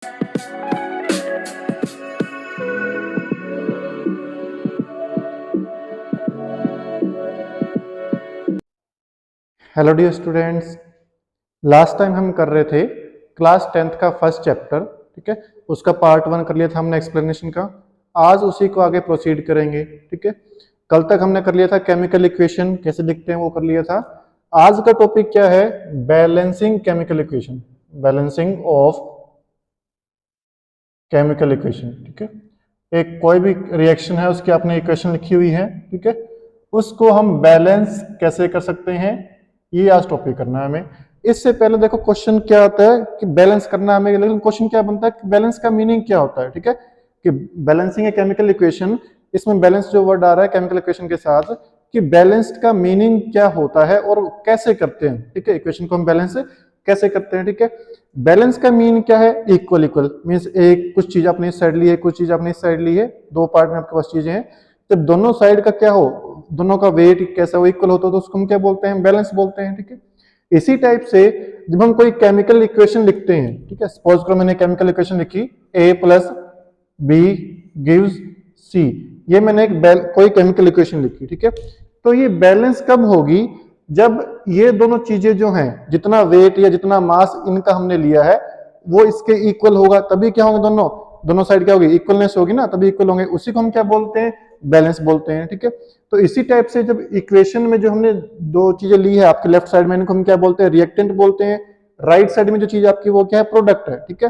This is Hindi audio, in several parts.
Hello dear students, last time हम कर रहे थे क्लास 10th का फर्स्ट चैप्टर। ठीक है, उसका पार्ट 1 कर लिया था हमने एक्सप्लेनेशन का। आज उसी को आगे प्रोसीड करेंगे। ठीक है, कल तक हमने कर लिया था केमिकल इक्वेशन कैसे लिखते हैं वो कर लिया था। आज का टॉपिक क्या है? Balancing chemical equation, balancing of chemical equation. ठीक है, एक कोई भी रिएक्शन है उसकी आपने इक्वेशन लिखी हुई है। ठीक है, उसको हम बैलेंस कैसे कर सकते हैं, ये आज टॉपिक करना है हमें। इससे पहले देखो क्वेश्चन क्या आता है कि बैलेंस करना है हमें, लेकिन क्वेश्चन क्या बनता है कि बैलेंस का मीनिंग क्या होता है। ठीक है, कि बैलेंसिंग ए केमिकल इक्वेशन, इसमें बैलेंस जो वर्ड आ रहा है केमिकल इक्वेशन के साथ, कि बैलेंस्ड का मीनिंग क्या होता है और कैसे करते हैं। ठीक है, इक्वेशन को हम बैलेंस कैसे करते हैं। ठीक है, बैलेंस का मीन क्या है? इक्वल। इक्वल मीन्स एक कुछ चीज आपने इस साइड ली है, कुछ चीज आपने इस साइड ली है, दो पार्ट में आपके पास चीजें हैं, जब दोनों साइड का क्या हो, दोनों का वेट कैसा हो, इक्वल होता है, तो उसको हम क्या बोलते हैं? बैलेंस बोलते हैं। ठीक है, इसी टाइप से जब हम कोई केमिकल इक्वेशन लिखते हैं, ठीक है, सपोज करो मैंने केमिकल इक्वेशन लिखी A + B गिव्स C, ये मैंने कोई केमिकल इक्वेशन लिखी। ठीक है, तो ये बैलेंस कब होगी? जब ये दोनों चीजें जो हैं, जितना वेट या जितना मास इनका हमने लिया है वो इसके इक्वल होगा, तभी क्या होंगे, दोनों दोनों साइड क्या होगी? इक्वलनेस होगी ना, तभी इक्वल होंगे। उसी को हम क्या बोलते हैं? बैलेंस बोलते हैं। ठीक है, तो इसी टाइप से जब इक्वेशन में जो हमने दो चीजें ली है, आपके लेफ्ट साइड में इनको हम क्या बोलते हैं? रिएक्टेंट बोलते हैं। राइट साइड में जो चीज आपकी वो क्या है? प्रोडक्ट है। ठीक है,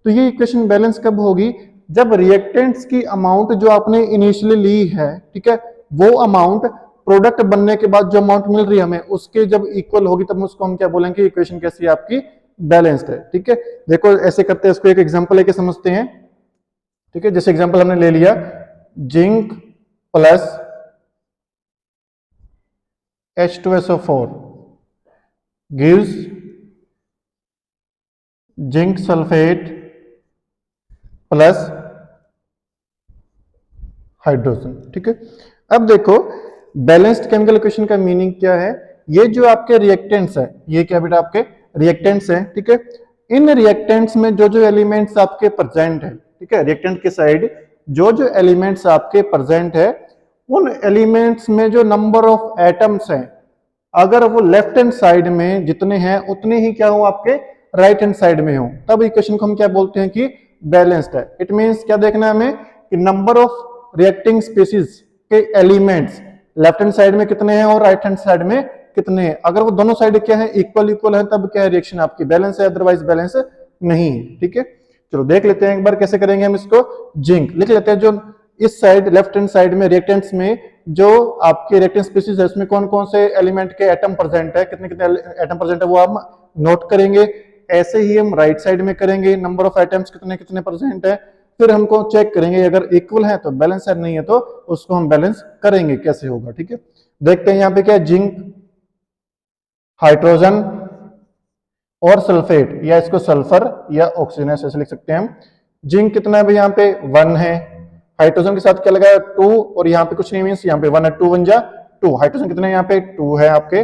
तो ये इक्वेशन बैलेंस कब होगी? जब रिएक्टेंट्स की अमाउंट जो आपने इनिशियली ली है, ठीक है, वो अमाउंट प्रोडक्ट बनने के बाद जो अमाउंट मिल रही है हमें उसके जब इक्वल होगी, तब उसको हम क्या बोलेंगे? इक्वेशन कैसी है आपकी? बैलेंस्ड है। ठीक है, देखो ऐसे करते हैं, इसको एक एग्जांपल लेके समझते हैं। ठीक है, जैसे एग्जांपल हमने ले लिया zinc plus H2SO4 gives zinc sulphate plus hydrogen. ठीक है, अब देखो बैलेंस्ड केमिकल इक्वेशन का मीनिंग क्या है? ये जो आपके रिएक्टेंट्स है, ये क्या बेटा? आपके रिएक्टेंट्स हैं। ठीक है, इन रिएक्टेंट्स में जो जो एलिमेंट्स आपके प्रेजेंट है, ठीक है, रिएक्टेंट के साइड जो जो एलिमेंट्स आपके प्रेजेंट है, उन एलिमेंट्स में जो नंबर ऑफ एटम्स हैं, अगर वो लेफ्ट हैंड साइड में जितने हैं उतने ही क्या हो आपके राइट हैंड साइड में हो, तब इक्वेशन को हम क्या बोलते हैं? कि बैलेंस्ड है। इट मींस क्या देखना है हमें? कि नंबर ऑफ रिएक्टिंग स्पीसीज के एलिमेंट्स लेफ्ट हैंड साइड में कितने हैं और राइट हैंड साइड में कितने हैं। अगर वो दोनों साइड क्या है? इक्वल इक्वल है, तब क्या है? रिएक्शन आपकी बैलेंस है, अदरवाइज बैलेंस नहीं है। ठीक है, चलो देख लेते हैं एक बार कैसे करेंगे हम इसको। जिंक लिख लेते हैं, जो इस साइड लेफ्ट हैंड साइड में रिएक्टेंट्स में जो आपके रिएक्टेंट स्पीसीज है उसमें कौन कौन से एलिमेंट के एटम प्रेजेंट है, कितने कितने एटम प्रेजेंट है वो आप नोट करेंगे। ऐसे ही हम राइट साइड में करेंगे, नंबर ऑफ एटम्स कितने कितने प्रेजेंट है, फिर हमको चेक करेंगे अगर इक्वल है तो बैलेंस है, नहीं है तो उसको हम बैलेंस करेंगे। कैसे होगा? ठीक है, देखते हैं यहाँ पे क्या, जिंक, हाइड्रोजन और सल्फेट, या इसको सल्फर या ऑक्सीजन ऐसे लिख सकते हैं हम। जिंक कितना है भाई? यहाँ पे 1 है। हाइड्रोजन के साथ क्या लगा? 2, और यहाँ पे कुछ नहीं, मीन्स यहाँ पे 1 है, 2 1 जा 2। हाइड्रोजन कितना है? यहाँ पे 2 है आपके।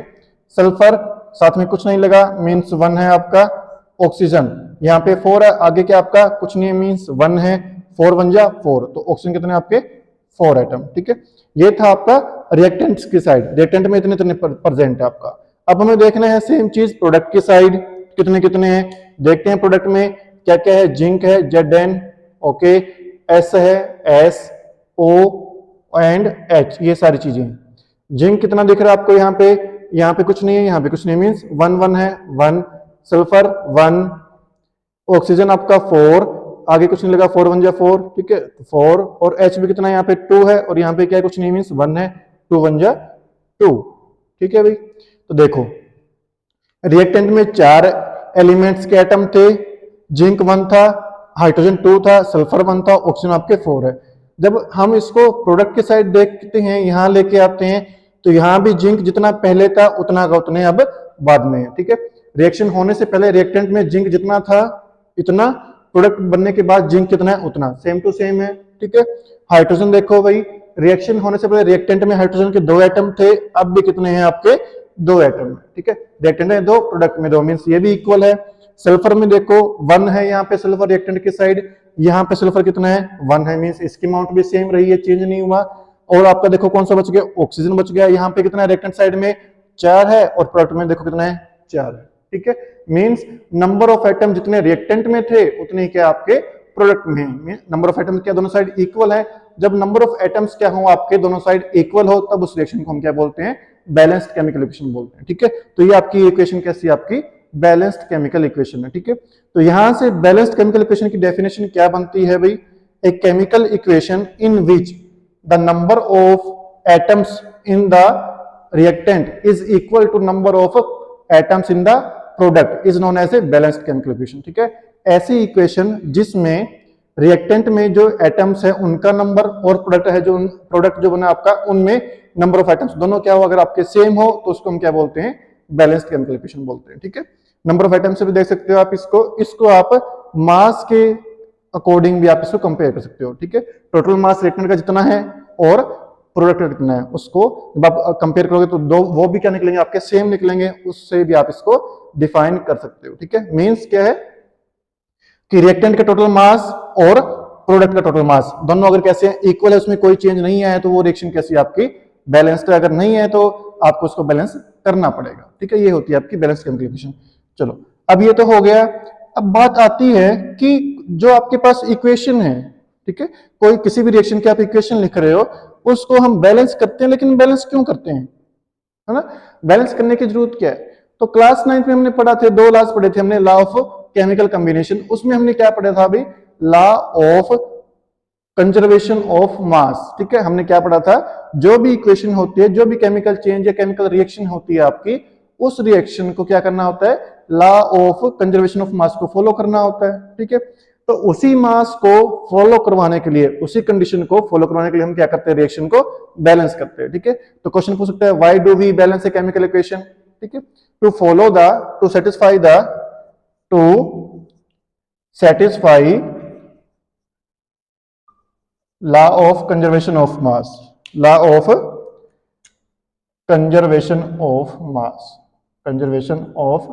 सल्फर साथ में कुछ नहीं लगा, मीन्स 1 है आपका। ऑक्सीजन यहाँ पे 4 है, आगे क्या आपका कुछ नहीं है, मीन्स 1 है। 4 1 जा 4, तो ऑक्सीजन कितने आपके? 4 एटम। ठीक है, ये था आपका रिएक्टेंट्स की साइड, रिएक्टेंट में इतने इतने प्रेजेंट है आपका। अब हमें देखना है सेम चीज प्रोडक्ट की साइड, कितने कितने हैं देखते हैं। प्रोडक्ट में क्या क्या है? जिंक है Zn, ओके, S है S O एंड H, ये सारी चीजें। जिंक कितना दिख रहा है आपको? यहाँ पे कुछ नहीं है, यहाँ पे कुछ नहीं, मीन्स 1 1 है, 1। सल्फर 1, ऑक्सीजन आपका 4, आगे कुछ नहीं लगा, 4 1 जा 4, ठीक है 4, और H भी कितना है? यहाँ पे 2 है, और यहाँ पे क्या है? कुछ नहीं, मीन्स 1 है, 2 1 जा 2। ठीक है भाई, तो देखो रिएक्टेंट में 4 एलिमेंट्स के एटम थे, जिंक 1 था, हाइड्रोजन 2 था, सल्फर 1 था, ऑक्सीजन आपके 4 है। जब हम इसको प्रोडक्ट की साइड देखते हैं, यहां लेके आते हैं, तो यहां भी जिंक जितना पहले था उतना का उतने अब बाद में है। ठीक है, रिएक्शन होने से पहले रिएक्टेंट में जिंक जितना था इतना, प्रोडक्ट बनने के बाद जिंक कितना है उतना, सेम टू सेम है। ठीक है, हाइड्रोजन देखो भाई, रिएक्शन होने से पहले रिएक्टेंट में हाइड्रोजन के 2 एटम थे, अब भी कितने हैं आपके? 2 एटम। ठीक है, रिएक्टेंट में 2, प्रोडक्ट में 2, मींस ये भी इक्वल है। सल्फर में देखो 1 है यहाँ पे सल्फर रिएक्टेंट की साइड, यहाँ पे सल्फर कितना है 1 है, मींस इसकी अमाउंट भी सेम रही है, चेंज नहीं हुआ। और आपका देखो कौन सा बच गया, ऑक्सीजन बच गया, यहाँ पे कितना है रिएक्टेंट साइड में 4 है और प्रोडक्ट में देखो कितना है 4 है, ठीक है। मींस नंबर ऑफ एटम जितने रिएक्टेंट में थे उतने क्या आपके प्रोडक्ट में है। नंबर ऑफ एटम क्या दोनों साइड इक्वल है, जब नंबर ऑफ एटम्स क्या हो आपके दोनों साइड इक्वल हो तब उस रिएक्शन को हम क्या बोलते हैं, बैलेंस्ड केमिकल इक्वेशन बोलते हैं, ठीक है। तो ये आपकी इक्वेशन कैसी है, आपकी बैलेंस्ड केमिकल इक्वेशन है, ठीक है। तो यहां से बैलेंस्ड केमिकल इक्वेशन की डेफिनेशन क्या बनती है भाई, a chemical equation in which the number of atoms in the reactant is equal to number of atoms in the product is known as a balanced chemical equation, ठीक है। ऐसी इक्वेशन जिसमें रिएक्टेंट में जो एटम्स है उनका नंबर और प्रोडक्ट है जो प्रोडक्ट जो बना आपका उनमें नंबर ऑफ एटम्स दोनों क्या हो अगर आपके सेम हो तो उसको हम क्या बोलते हैं, बैलेंस्ड केमिकल इक्वेशन बोलते हैं, ठीक है। नंबर ऑफ एटम्स से भी देख सकते हो आप इसको आप मास के अकॉर्डिंग भी आप इसको कंपेयर कर सकते हो, ठीक है। टोटल मास रिएक्टेंट का जितना है और प्रोडक्ट का कितना है उसको जब आप कंपेयर करोगे तो दो वो भी क्या निकलेंगे आपके सेम निकलेंगे, उससे भी आप इसको डिफाइन कर सकते हो, ठीक है। मींस क्या है कि रिएक्टेंट का टोटल मास और प्रोडक्ट का टोटल मास दोनों अगर कैसे हैं इक्वल है, उसमें कोई चेंज नहीं आया तो वो रिएक्शन कैसी आपकी बैलेंस्ड है, अगर नहीं है तो आपको उसको बैलेंस करना पड़ेगा, ठीक है। ये होती है आपकी बैलेंस केमिकल इक्वेशन। चलो अब ये तो हो गया, अब बात आती है कि जो आपके पास इक्वेशन है, ठीक है, कोई किसी भी रिएक्शन की आप इक्वेशन लिख रहे हो उसको हम बैलेंस करते हैं, लेकिन बैलेंस क्यों करते हैं, है ना, बैलेंस करने की जरूरत क्या है। तो क्लास 9 में हमने पढ़ा थे, 2 लॉज पढ़े थे हमने, लॉ ऑफ केमिकल कॉम्बिनेशन, उसमें हमने क्या पढ़ा था अभी, law of conservation of mass, ठीक है। हमने क्या पढ़ा था, जो भी इक्वेशन होती है, जो भी केमिकल चेंज या केमिकल रिएक्शन होती है आपकी, उस रिएक्शन को क्या करना होता है, लॉ ऑफ कंजर्वेशन ऑफ मास को फॉलो करना होता है, ठीक है। तो उसी मास को फॉलो करवाने के लिए, उसी कंडीशन को फॉलो करवाने के लिए हम क्या करते हैं, रिएक्शन को बैलेंस करते हैं, ठीक है। तो क्वेश्चन पूछ सकते हैं why do we balance a chemical equation, ठीक है, to follow the to satisfy law of conservation of mass, law of conservation of mass, conservation of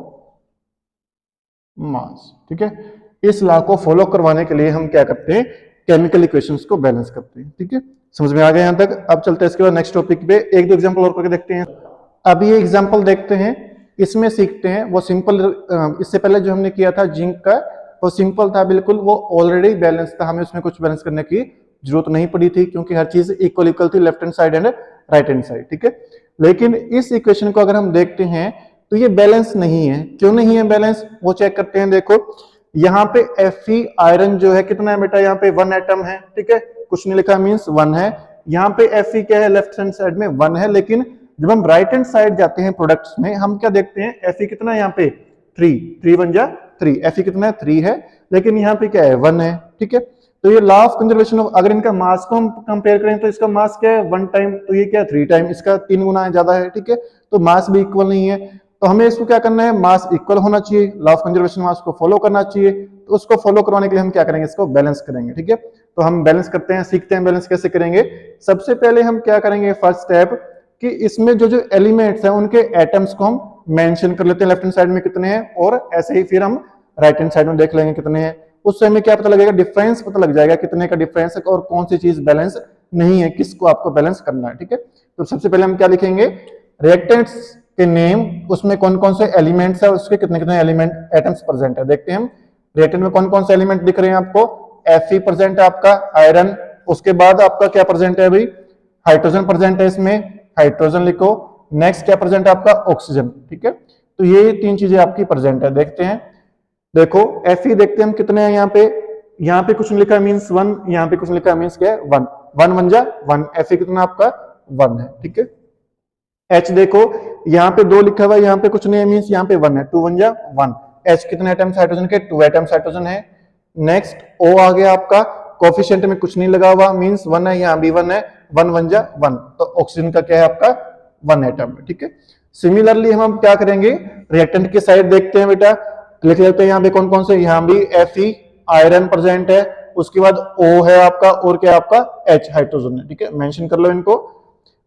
mass, ठीक है। इस लॉ को फॉलो करवाने के लिए हम क्या करते हैं, केमिकल इक्वेशंस को बैलेंस करते हैं, ठीक है। समझ में आ गया यहां तक। अब चलते हैं इसके बाद नेक्स्ट टॉपिक पे, एक दो एग्जांपल और करके देखते हैं। अब ये एग्जांपल देखते हैं, इसमें सीखते हैं वो सिंपल, इससे पहले जो हमने किया था जिंक का वो सिंपल था बिल्कुल, वो ऑलरेडी बैलेंस था, हमें उसमें कुछ बैलेंस करने की जरूरत नहीं पड़ी थी क्योंकि हर चीज इक्वल इक्वल थी, left hand side and right hand side, ठीक है। लेकिन इस इक्वेशन को अगर हम देखते हैं तो ये बैलेंस नहीं है। क्यों नहीं है बैलेंस, वो चेक करते हैं। देखो यहाँ पे Fe आयरन जो है कितना है बेटा, यहाँ पे 1 एटम है, ठीक है, कुछ नहीं लिखा मींस 1 है। यहाँ पे Fe क्या है, लेफ्ट हैंड साइड में 1 है, लेकिन जब हम राइट हैंड साइड जाते हैं प्रोडक्ट्स में हम क्या देखते हैं, Fe कितना है यहाँ पे 3, 3 1 जा 3, Fe कितना है 3 है, लेकिन यहाँ पे क्या है 1 है, ठीक है। तो ये लॉ ऑफ कंजर्वेशन ऑफ, अगर इनका मास को हम कंपेयर करें तो इसका मास क्या है 1 टाइम, तो ये क्या है 3 टाइम, इसका 3 गुना ज्यादा है, ठीक है। तो मास भी इक्वल नहीं है, तो हमें इसको क्या करना है, मास इक्वल होना चाहिए, लॉ ऑफ कंजर्वेशन मास को फॉलो करना चाहिए। तो उसको फॉलो करवाने के लिए हम क्या करेंगे, इसको बैलेंस करेंगे, ठीक है। तो हम बैलेंस करते हैं, सीखते हैं बैलेंस कैसे करेंगे। सबसे पहले हम क्या करेंगे, फर्स्ट स्टेप कि इसमें जो जो एलिमेंट्स हैं उनके एटम्स को हम मेंशन कर लेते हैं, लेफ्ट हैंड साइड में कितने हैं, और ऐसे ही फिर हम राइट हैंड साइड में देख लेंगे कितने हैं। उससे हमें क्या पता लगेगा, डिफरेंस पता लग जाएगा कितने का डिफरेंस है और कौन सी चीज बैलेंस नहीं है, किसको आपको बैलेंस करना है, ठीक है। तो सबसे पहले हम क्या लिखेंगे, रिएक्टेंट्स के नेम, उसमें कौन कौन से एलिमेंट्स है, उसके कितने कितने एलिमेंट एटम्स प्रेजेंट है। देखते हैं हम रिएक्टेंट में कौन कौन से एलिमेंट दिख रहे हैं आपको, Fe प्रेजेंट है आपका आयरन, उसके बाद आपका क्या प्रेजेंट है भाई, हाइड्रोजन प्रेजेंट है, इसमें हाइड्रोजन लिखो। नेक्स्ट क्या प्रेजेंट है आपका, ऑक्सीजन, ठीक है। तो ये 3 चीजें आपकी प्रेजेंट है। देखते हैं, देखो Fe देखते हैं हम कितने हैं यहाँ पे कुछ लिखा है मींस 1, यहाँ पे कुछ लिखा है मींस क्या है 1, 1 1 जा 1, Fe कितना आपका 1 है, ठीक है। H देखो यहाँ पे 2 लिखा हुआ है, यहाँ पे कुछ नहीं है मींस यहाँ पे 1 है, 2 1 जा 1, H कितने एटम्स हाइड्रोजन के, 2 एटम्स हाइड्रोजन है। नेक्स्ट O आ गया आपका, कोफिशिएंट में कुछ नहीं लगा हुआ मींस 1 है, यहाँ भी 1 है, 1 1 जा 1, तो ऑक्सीजन का क्या है आपका 1 एटम है, ठीक है। सिमिलरली हम क्या करेंगे, रिएक्टेंट की साइड देखते हैं बेटा, लिख लेते हैं यहाँ पे कौन कौन से, यहाँ भी Fe आयरन प्रेजेंट है, उसके बाद O है आपका, और क्या आपका H हाइड्रोजन है, ठीक है, मेंशन कर लो इनको।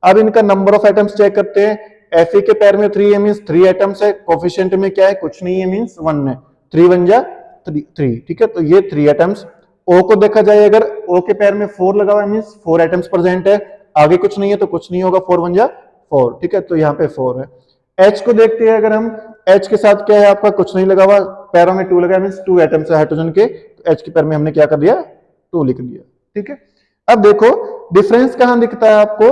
अब इनका नंबर ऑफ एटम्स चेक करते हैं। Fe के पैर में 3 है मींस 3 एटम्स है, कोफिशिएंट में क्या है कुछ नहीं है मींस 1 है, 3 1 जा 3, ठीक है। तो ये 3 एटम्स। ओ को देखा जाए अगर ओ के पैर में 4 लगा हुआ है मींस 4 एटम्स प्रेजेंट है, आगे कुछ नहीं है तो कुछ नहीं होगा, 4 1 जा 4, ठीक है। तो यहाँ पे 4 है। एच को देखते हैं अगर हम, एच के साथ क्या है आपका, कुछ नहीं लगा हुआ, पैरों में 2 लगा मींस 2 एटम्स है हाइड्रोजन के, तो एच के पैर में हमने क्या कर दिया, 2 लिख लिया, ठीक है। अब देखो डिफरेंस कहां दिखता है आपको,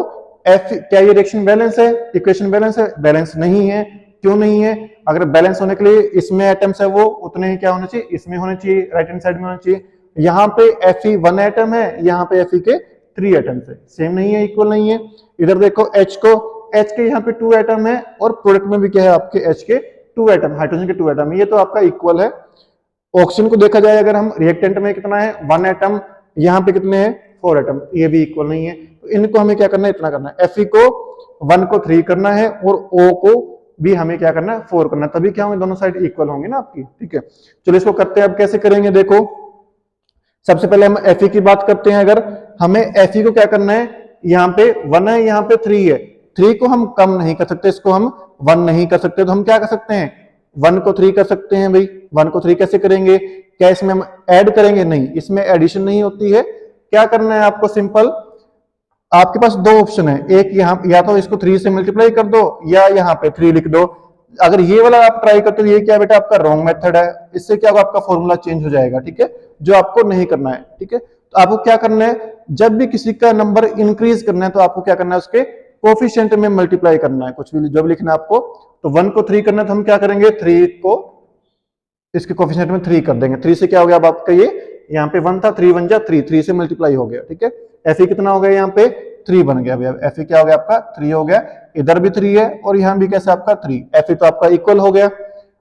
एफ, क्या ये रिएक्शन बैलेंस है, इक्वेशन बैलेंस है, बैलेंस नहीं है। क्यों नहीं है, अगर बैलेंस होने के लिए इसमें एटम्स है वो उतने ही क्या होने चाहिए, इसमें होने चाहिए, राइट हैंड साइड में होने चाहिए। यहाँ पे Fe 1 एटम है, यहाँ पे Fe के 3 एटम्स है, सेम नहीं है, इक्वल नहीं है। इधर देखो H को, H के यहाँ पे 2 एटम है और प्रोडक्ट में भी क्या है आपके H के 2 एटम, हाइड्रोजन के 2 एटम, ये तो आपका इक्वल है। ऑक्सीजन को देखा जाए अगर हम, रिएक्टेंट में कितना है 1 एटम, यहाँ पे कितने हैं 4 एटम, ये भी इक्वल नहीं है। तो इनको हमें क्या करना है, इतना करना है, Fe को 1 को 3 करना है और O को भी हमें क्या करना है 4 करना है, तभी क्या होंगे, दोनों साइड इक्वल होंगे ना आपकी, ठीक है। चलो इसको करते हैं, अब कैसे करेंगे देखो। सबसे पहले हम Fe की बात करते हैं, अगर हमें Fe को क्या करना है, यहाँ पे 1 है, यहाँ पे 3 है, 3 को हम कम नहीं कर सकते, इसको हम 1 नहीं कर सकते, तो हम क्या कर सकते हैं 1 को 3 कर सकते हैं भाई। 1 को 3 कैसे करेंगे, क्या इसमें हम ऐड करेंगे, नहीं, इसमें एडिशन नहीं होती है। क्या करना है आपको, सिंपल, आपके पास 2 ऑप्शन है, एक यहाँ, या तो इसको 3 से मल्टीप्लाई कर दो या यहाँ पे 3 लिख दो। अगर ये वाला आप ट्राई करते हो, ये क्या बेटा आपका रॉन्ग मेथड है, इससे क्या होगा आपका फॉर्मूला चेंज हो जाएगा, ठीक है, जो आपको नहीं करना है, ठीक है। तो आपको क्या करना है, जब भी किसी का नंबर इंक्रीज करना है तो आपको क्या करना है, उसके कोफिशिएंट में मल्टीप्लाई करना है, कुछ भी जो भी लिखना है आपको। तो 1 को 3 करना है तो हम क्या करेंगे, 3 को इसके कोफिशिएंट में 3 कर देंगे। 3 से क्या हो गया अब आपका, ये यहाँ पे 1 था, 3 1 जा 3, 3 से मल्टीप्लाई हो गया, ठीक है। Fe कितना हो गया, यहाँ पे 3 बन गया भैया, Fe क्या हो गया आपका 3 हो गया, इधर भी 3 है और यहाँ भी कैसे आपका 3, Fe तो आपका इक्वल हो गया।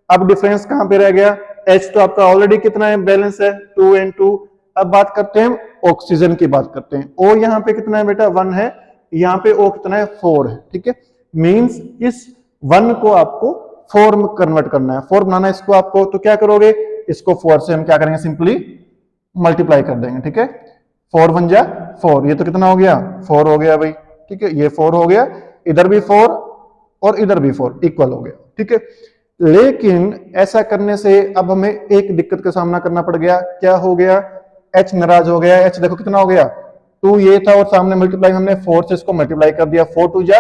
अब डिफरेंस कहां पे रह गया, H तो आपका ऑलरेडी कितना है, बैलेंस है 2 and 2। अब बात करते हैं ऑक्सीजन की, बात करते हैं। O यहाँ पे कितना है बेटा 1 है, यहाँ पे O कितना है 4 है, ठीक है। मींस इस 1 को आपको 4 में कन्वर्ट करना है, 4 बनाना है इसको आपको, तो क्या करोगे, इसको 4 से हम क्या करेंगे, सिंपली मल्टीप्लाई कर देंगे, ठीक है। 4 1 जा 4, ये तो कितना हो गया 4 हो गया भाई, ठीक है, ये 4 हो गया, इधर भी 4 और इधर भी 4, इक्वल हो गया, ठीक है। लेकिन ऐसा करने से अब हमें एक दिक्कत का सामना करना पड़ गया, क्या हो गया, H नाराज हो गया। H देखो कितना हो गया 2 ये था और सामने मल्टीप्लाई हमने 4 से इसको मल्टीप्लाई कर दिया, 4 2 जा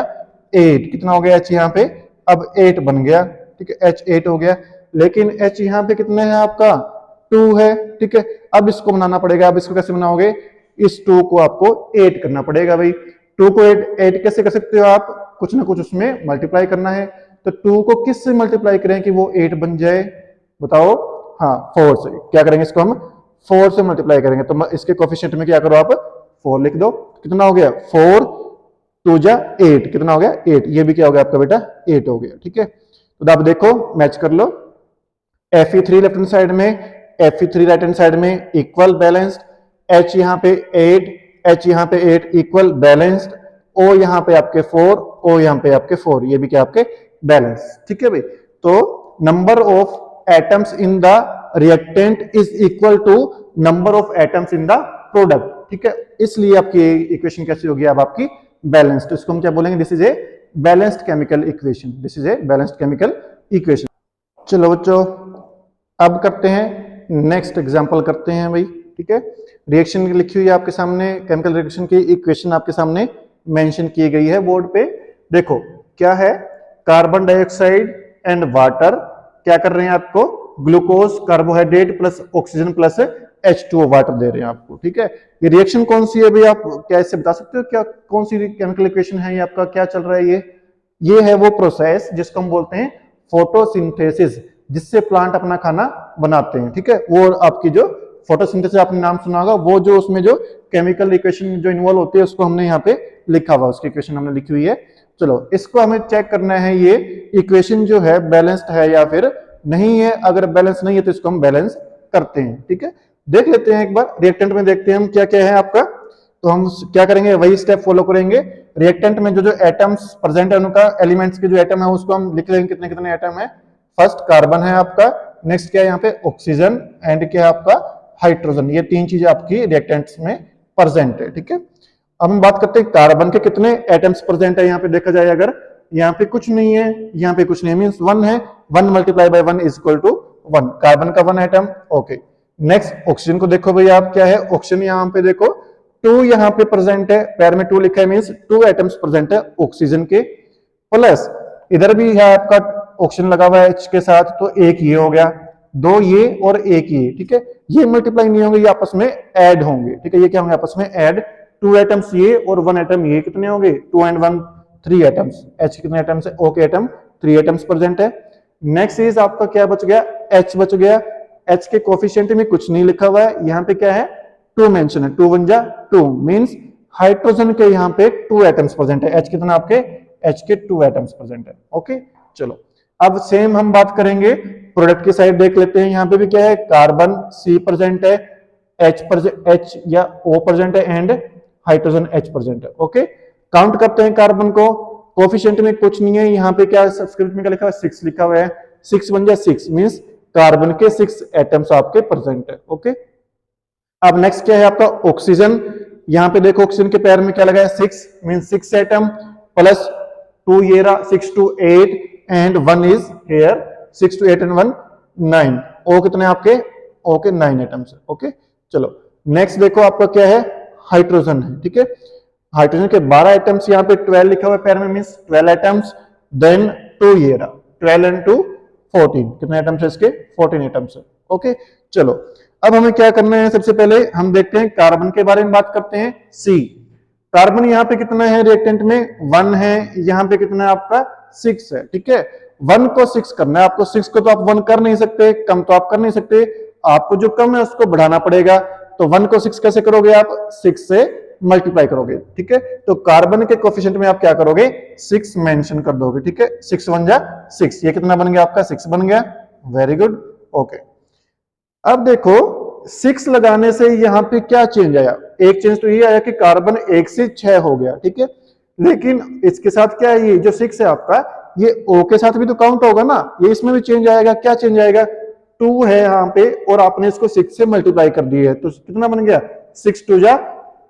8, कितना हो गया H यहाँ पे, अब 8 बन गया, ठीक है, H 8 हो गया। लेकिन H यहाँ पे कितने है आपका 2 है, ठीक है। अब इसको बनाना पड़ेगा, अब इसको कैसे बनाओगे, इस 2 को आपको 8 करना पड़ेगा भाई। 2 को 8 कैसे कर सकते हो आप, कुछ ना कुछ उसमें मल्टीप्लाई करना है। तो 2 को किस से मल्टीप्लाई करें कि वो 8 बन जाए, बताओ, हाँ 4 से। क्या करेंगे, इसको हम 4 से मल्टीप्लाई करेंगे, तो इसके कोफिशिएंट में क्या करो आप 4 लिख दो, कितना हो गया 4 2 जा 8, कितना हो गया 8, ये भी क्या हो गया आपका बेटा 8 हो गया, ठीक है। तो आप देखो मैच कर लो, Fe3 लेफ्ट हैंड साइड में, Fe3 राइट हैंड साइड में, इक्वल बैलेंस्ड, H यहाँ पे 8, H यहाँ पे 8, इक्वल बैलेंस्ड, O यहाँ पे आपके 4, O यहाँ पे आपके 4, ये भी क्या आपके बैलेंस, ठीक है भाई। तो number of atoms in the reactant is equal to number of atoms in the product, ठीक है। इसलिए आपकी इक्वेशन कैसी होगी, अब आपकी बैलेंस्ड, तो इसको हम क्या बोलेंगे, this is a balanced chemical equation, this is a balanced chemical equation. चलो बच्चों अब करते हैं नेक्स्ट एग्जांपल करते हैं भाई, ठीक है। रिएक्शन लिखी हुई है आपके सामने, केमिकल रिएक्शन की इक्वेशन आपके सामने मेंशन की गई है बोर्ड पे। देखो क्या है, कार्बन डाइऑक्साइड एंड वाटर क्या कर रहे हैं आपको, glucose carbohydrate plus oxygen plus H2O water दे रहे हैं आपको, ठीक है। ये रिएक्शन कौन सी है भाई, आप क्या इससे बता सकते हो क्या कौन सी केमिकल इक्वेशन है, ये आपका क्या चल रहा है, ये है वो प्रोसेस जिसको हम बोलते हैं फोटोसिंथेसिस, जिससे प्लांट अपना खाना बनाते हैं, ठीक है। वो आपकी जो फोटोसिंथेसिस आपने नाम सुना होगा, वो जो उसमें जो केमिकल इक्वेशन जो इन्वॉल्व होती है उसको हमने यहाँ पे लिखा हुआ, उसकी इक्वेशन हमने लिखी हुई है। चलो इसको हमें चेक करना है, ये इक्वेशन जो है बैलेंस्ड है या फिर नहीं है। अगर बैलेंस नहीं है तो इसको हम बैलेंस करते हैं, ठीक है। देख लेते हैं एक बार रिएक्टेंट में, देखते हैं हम क्या क्या है आपका। तो हम क्या करेंगे, वही स्टेप फॉलो करेंगे। रिएक्टेंट में जो जो एटम्स प्रेजेंट है उनका, एलिमेंट्स के जो एटम है उसको हम लिख लेंगे, कितने कितने एटम है। फर्स्ट कार्बन है आपका, नेक्स्ट क्या है यहाँ पे ऑक्सीजन, एंड क्या है आपका हाइड्रोजन। ये 3 चीजें आपकी रिएक्टेंट्स में प्रेजेंट है, ठीक है। अब हम बात करते हैं कार्बन के कितने एटम्स प्रेजेंट है। यहाँ पे देखा जाए अगर यहाँ पे कुछ नहीं है, यहाँ पे कुछ नहीं, मींस 1 है, 1 multiply by 1 is equal to 1, carbon का 1 एटम। ओके, नेक्स्ट ऑक्सीजन को देखो भाई आप, क्या है ऑक्सीजन, यहाँ पे देखो 2 यहाँ पे प्रेजेंट है, पैर में 2 लिखा है, मींस 2 एटम्स प्रेजेंट है ऑक्सीजन के, प्लस इधर भी है आपका ऑक्सीजन लगा हुआ है H के साथ, तो एक ये हो गया, 2 ये और एक ये, ठीक है। ये मल्टीप्लाई नहीं होंगे, ये आपस में ऐड होंगे, ठीक है। ये क्या होंगे आपस में ऐड, 2 एटम्स ये और 1 एटम ये, कितने होंगे 2 and 1 3 एटम्स। H कितने एटम्स है, O के एटम 3 एटम्स प्रेजेंट है। नेक्स्ट इज आपका क्या बच गया, H बच गया। H के कोफिशिएंट में कुछ नहीं लिखा हुआ है, यहाँ पे क्या है 2 मेंशन है, 2 1 जा 2, मींस हाइड्रोजन के यहाँ पे 2 एटम्स प्रेजेंट है। H कितना आपके, H के 2 एटम्स प्रेजेंट है। ओके, चलो अब सेम हम बात करेंगे प्रोडक्ट की साइड, देख लेते हैं। यहाँ पे भी क्या है, कार्बन C प्रेजेंट है, H या O प्रेजेंट है एंड हाइड्रोजन H प्रेजेंट है। ओके, काउंट करते हैं कार्बन को, कोफिशिएंट में कुछ नहीं है, यहाँ पे क्या सब्सक्रिप्ट में क्या लिखा हुआ है 6 लिखा हुआ है, 6 1 जा 6, मींस कार्बन के 6 एटम्स आपके प्रेजेंट है। ओके, अब नेक्स्ट क्या है आपका ऑक्सीजन, यहाँ पे देखो ऑक्सीजन के पैर में क्या लगा है 6, मींस 6 एटम, प्लस 2 ये रहा 6 to 8 and 1 is here, 6 to 8 and 1 9। ओ कितने आपके, ओ के 9 एटम्स है। ओके, चलो नेक्स्ट देखो आपका क्या है, हाइड्रोजन है, ठीक है। हाइड्रोजन के 12 एटम्स, यहाँ पे 12 लिखा हुआ है पैर में, मींस 12 एटम्स, देन 2 ये रहा 12 and 2 14, कितने एटम्स है इसके 14 एटम्स है। ओके, चलो अब हमें क्या करना है, सबसे पहले हम देखते हैं कार्बन के बारे में बात करते हैं। C, कार्बन यहाँ पे कितना है रिएक्टेंट में 1 है, यहाँ पे कितना है आपका 6 है, ठीक है। 1 को 6 करना है आपको, 6 को तो आप 1 कर नहीं सकते, कम तो आप कर नहीं सकते, आपको जो कम है उसको बढ़ाना पड़ेगा। तो 1 को 6 कैसे करोगे आप, 6 से मल्टीप्लाई करोगे, ठीक है। तो कार्बन के कोफिशिएंट में आप क्या करोगे 6 मेंशन कर दोगे, ठीक है। 6 1 जा 6, ये कितना बन गया आपका 6 बन गया, वेरी गुड। ओके, अब देखो 6 लगाने से यहाँ पे क्या चेंज आया, एक चेंज तो ये आया कि कार्बन 1 से 6 हो गया, ठीक है। लेकिन इसके साथ क्या है, ये जो 6 है आपका, ये O के साथ भी तो काउंट होगा ना, ये इसमें भी चेंज आएगा। क्या चेंज आएगा, 2 है यहाँ पे और आपने इसको 6 से मल्टीप्लाई कर दिया है, तो कितना बन गया 6 2 जा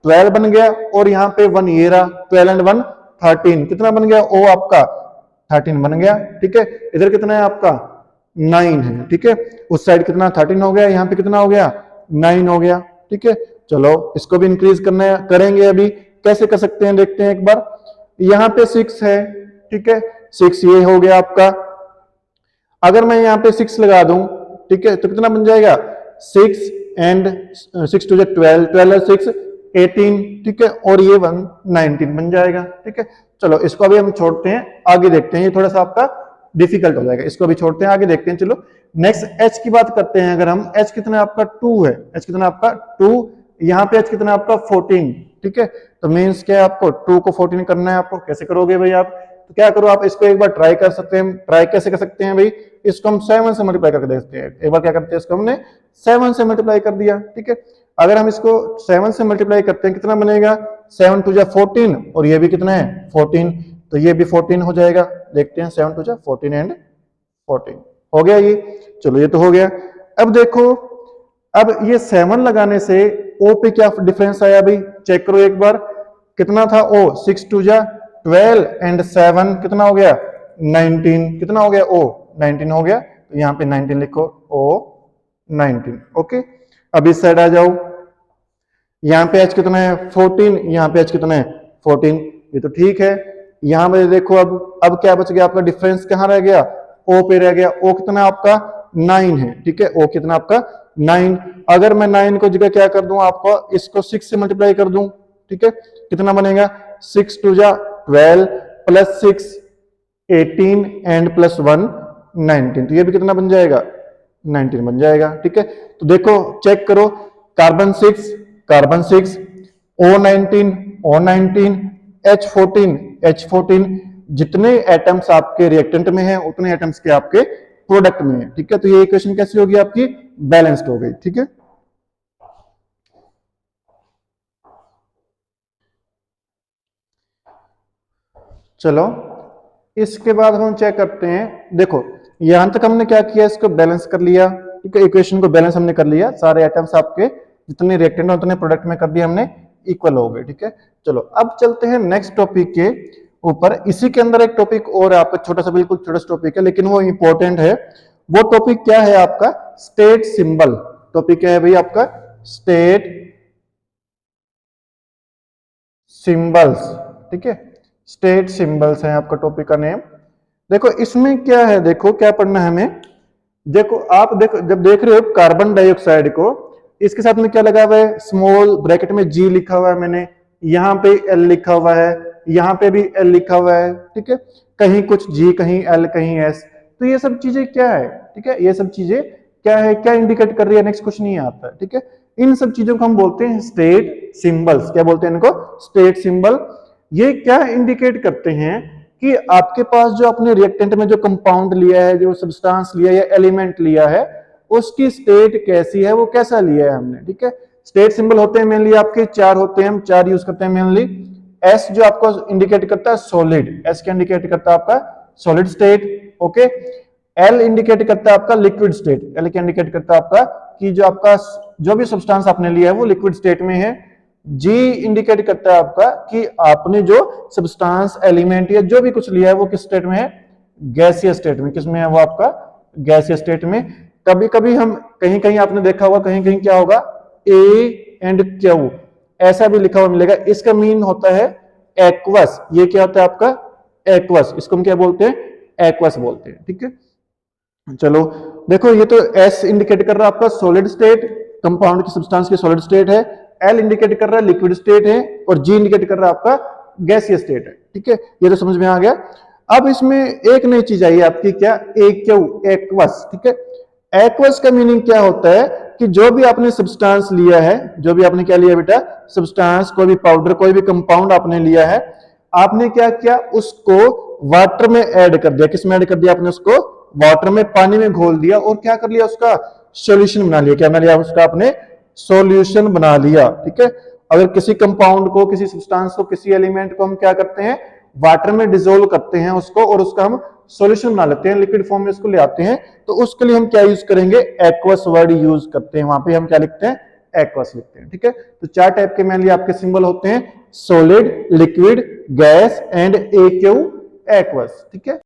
12 बन गया, और यहाँ पे 1 ये रहा 12 and 1 13, कितना बन गया O आपका 13 बन गया, ठीक है। इधर कितना है आपका 9 है, ठीक है। उस साइड कितना 13 हो गया, यहाँ पे कितना हो गया 9 हो गया, ठीक है। चलो इसको भी इंक्रीज करना करेंगे, अभी कैसे कर सकते हैं देखते हैं एक बार। यहाँ पे 6 है, ठीक है, 6 ये हो गया आपका, अगर मैं यहाँ पे 6 लगा दूं, ठीक है, तो कितना बन जाएगा 6 एंड 6 2 12, 12 और 6 18, ठीक है, और ये 1 19 बन जाएगा, ठीक है। चलो इसको अभी हम छोड़ते हैं, आगे देखते हैं, ये थोड़ा सा आपका डिफिकल्ट हो जाएगा, इसको भी छोड़ते हैं, आगे देखते हैं। चलो नेक्स्ट H की बात करते हैं। अगर हम H कितना आपका 2 है, H कितना आपका 2, यहाँ पे H कितना आपका 14, ठीक है। तो मीन्स क्या है, आपको 2 को 14 करना है, आपको कैसे करोगे भाई आप, तो क्या करो आप इसको एक बार ट्राई कर सकते हैं। ट्राई कैसे कर सकते हैं भाई, इसको हम 7 से मल्टीप्लाई करके देखते हैं। एक बार क्या करते हैं, इसको हमने 7 से मल्टीप्लाई कर दिया, ठीक है। अगर हम इसको 7 से मल्टीप्लाई करते हैं कितना बनेगा 7 2 जा 14, और ये भी कितना है 14, तो ये भी 14 हो जाएगा। देखते हैं 7 2 जा 14 एंड 14 हो गया ये। चलो ये तो हो गया। अब देखो, अब ये 7 लगाने से O पे क्या डिफरेंस आया भाई, चेक करो एक बार, कितना था O 6 2 जा 12 एंड 7 कितना हो गया 19, कितना हो गया O 19 हो गया, तो यहाँ पे 19 लिखो O 19। ओके, अब इस साइड आ जाओ, यहाँ पे H कितना है 14, यहाँ पे H कितना है 14, ये तो ठीक है। यहाँ पे देखो अब क्या बच गया आपका, डिफरेंस कहाँ रह गया, O पे रह गया। O कितना आपका 9 है, ठीक है, O कितना आपका 9। अगर मैं 9 को जगह क्या कर दूं, आपको इसको 6 से मल्टीप्लाई कर दूं, ठीक है, कितना बनेगा 6 2 जा 12 प्लस 6 18 एंड प्लस 1 19, तो ये भी कितना बन जाएगा 19 बन जाएगा, ठीक है। तो देखो चेक करो, कार्बन 6 O19 O19 H14 जितने एटम्स आपके रिएक्टेंट में हैं उतने एटम्स के आपके प्रोडक्ट में है, ठीक है। तो ये इक्वेशन कैसी होगी आपकी, बैलेंस्ड हो गई, ठीक है। चलो इसके बाद हम चेक करते हैं। देखो यहां तक हमने क्या किया, इसको बैलेंस कर लिया, ठीक है, इक्वेशन को बैलेंस हमने कर लिया, सारे एटम्स आपके जितने रिएक्टेंट है उतने प्रोडक्ट में कर दिए हमने, इक्वल हो गए, ठीक है। चलो अब चलते हैं नेक्स्ट टॉपिक के ऊपर। इसी के अंदर एक टॉपिक और आपका छोटा सा, बिल्कुल छोटा सा टॉपिक है, लेकिन वो इंपॉर्टेंट है, वो टॉपिक क्या है आपका? State symbol. टॉपिक क्या है भाई आपका? State symbols. ठीक है, स्टेट सिंबल्स है आपका टॉपिक का नेम। देखो इसमें क्या है, देखो क्या पढ़ना है हमें। देखो आप देखो, जब देख रहे हो कार्बन डाइऑक्साइड को, इसके साथ में क्या लगा हुआ है? स्मॉल ब्रैकेट में जी लिखा हुआ है मैंने, यहां पे एल लिखा हुआ है, यहां पे भी एल लिखा हुआ है। ठीक है, कहीं कुछ जी, कहीं एल, कहीं एस। तो ये सब चीजें क्या है? ठीक है, ये सब चीजें क्या है, क्या इंडिकेट कर रही है? नेक्स्ट क्वेश्चन नहीं आता है। ठीक है, इन सब चीजों को हम बोलते हैं स्टेट सिंबल्स। क्या बोलते हैं इनको? State symbol. ये क्या इंडिकेट करते हैं कि आपके पास जो अपने रिएक्टेंट में जो कंपाउंड लिया है, जो सब्सटेंस लिया है या एलिमेंट लिया है, उसकी स्टेट कैसी है, वो कैसा लिया है हमने। ठीक है, स्टेट सिंबल होते हैं मेनली आपके चार होते हैं, हम चार यूज करते हैं मेनली। एस जो आपको इंडिकेट करता है सॉलिड, एस क्या इंडिकेट करता है आपका? Solid state. Okay, L indicate करता है आपका लिक्विड स्टेट, एल क्या इंडिकेट करता है आपका कि जो आपका जो भी सब्सटेंस आपने लिया है वो लिक्विड स्टेट में है। जी इंडिकेट करता है आपका कि आपने जो सब्सटेंस एलिमेंट या जो भी कुछ लिया है वो किस स्टेट में है? गैसीय स्टेट में। किसमें है वो आपका? गैसीय स्टेट में। कभी कभी हम कहीं कहीं आपने देखा होगा, कहीं कहीं क्या होगा? ए एंड क्यू ऐसा भी लिखा हुआ मिलेगा। इसका मीन होता है एक्वस। ये क्या होता है आपका? एक्वस। इसको हम क्या बोलते हैं? एक्वस बोलते हैं। ठीक है, चलो देखो ये तो एस इंडिकेट कर रहा है आपका सॉलिड स्टेट, कंपाउंड की सब्सटेंस की सॉलिड स्टेट है। एल इंडिकेट कर रहा है लिक्विड स्टेट है, और जी इंडिकेट कर रहा है आपका गैसीय स्टेट है। ठीक है, ये तो समझ में आ गया। अब इसमें एक नई चीज आई आपकी, क्या? Aq, aqueous. ठीक है, एक्वस का मीनिंग क्या होता है कि जो भी आपने सब्सटेंस लिया है, जो भी आपने क्या लिया बेटा? सब्सटेंस, कोई भी पाउडर, कोई भी कंपाउंड आपने लिया है, आपने क्या किया? उसको वाटर में ऐड कर दिया। किस में ऐड कर दिया आपने? उसको वाटर में, पानी में घोल दिया, और क्या कर लिया? उसका सॉल्यूशन बना लिया। क्या बना लिया? उसका आपने सॉल्यूशन बना लिया। ठीक है, अगर किसी कंपाउंड को, किसी सब्सटेंस को, किसी एलिमेंट को हम क्या करते हैं? वाटर में डिसोल्व करते हैं उसको, और उसका हम सॉल्यूशन बना लेते हैं, लिक्विड फॉर्म में उसको ले आते हैं, तो उसके लिए हम क्या यूज करेंगे? एक्वस वर्ड यूज करते हैं। वहां पे हम क्या लिखते हैं? एक्वस लिखते हैं। ठीक है, तो चार टाइप के मेनली आपके सिंबल होते हैं: solid, liquid, gas and aq, aqueous. ठीक है।